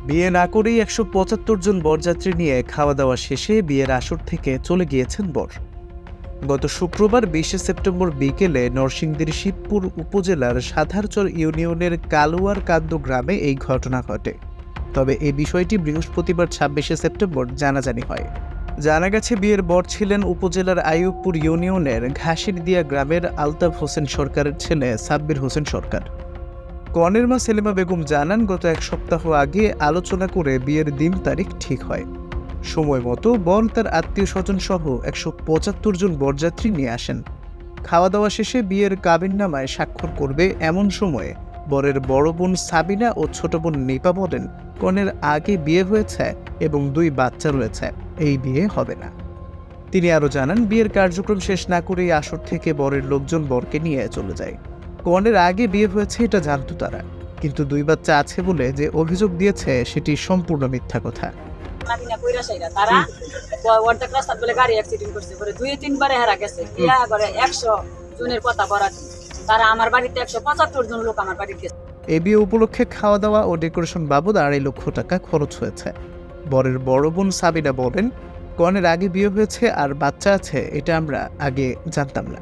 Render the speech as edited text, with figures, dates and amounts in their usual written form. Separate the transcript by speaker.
Speaker 1: বিয়ে না করেই ১৭৫ জন বরযাত্রী নিয়ে খাওয়া দাওয়া শেষে বিয়ের আসর থেকে চলে গিয়েছেন বর। গত শুক্রবার ২০ সেপ্টেম্বর বিকেলে নরসিংদীর শিবপুর উপজেলার সাধারচর ইউনিয়নের কালুয়ার কান্দ গ্রামে এই ঘটনা ঘটে। তবে এই বিষয়টি বৃহস্পতিবার ২৬ সেপ্টেম্বর জানাজানি হয়। জানা গেছে, বিয়ের বর ছিলেন উপজেলার আইয়ুবপুর ইউনিয়নের ঘাসিরদিয়া গ্রামের আলতাফ হোসেন সরকারের ছেলে সাব্বির হোসেন সরকার। কনের মা সেলিমা বেগম জানান, গত এক সপ্তাহ আগে আলোচনা করে বিয়ের দিন তারিখ ঠিক হয়। সময় মতো বর তার আত্মীয় স্বজন সহ ১৭৫ জন বরযাত্রী নিয়ে আসেন। খাওয়া দাওয়া শেষে বিয়ের কাবিননামায় স্বাক্ষর করবে এমন সময়ে বরের বড় বোন সাবিনা ও ছোট বোন নিপা বলেন, কনের আগে বিয়ে হয়েছে এবং ২ বাচ্চা রয়েছে, এই বিয়ে হবে না। তিনি আরও জানান, বিয়ের কার্যক্রম শেষ না করেই আসর থেকে বরের লোকজন বরকে নিয়ে চলে যায়। কনের আগে বিয়ে হয়েছে এটা জানতো তারা, কিন্তু ২ বাচ্চা আছে বলে যে অভিযোগ দিয়েছে সেটি সম্পূর্ণ মিথ্যা কথা।
Speaker 2: তারা অর্ধেক রাস্তা বলে গাড়ি অ্যাক্সিডেন্ট করছে, করে ২-৩ বারে হেরা গেছে। বিয়া করে ১০০ জনের কথা বলা, তারা আমার বাড়িতে ১৭৫ জন লোক আমার বাড়িতে গেছে।
Speaker 1: এই বিয়ে উপলক্ষে খাওয়া দাওয়া ও ডেকোরেশন বাবদ ২.৫ লক্ষ টাকা খরচ হয়েছে। বরের বড় বোন সাবিনা বলেন, কনের আগে বিয়ে হয়েছে আর বাচ্চা আছে এটা আমরা আগে জানতাম না।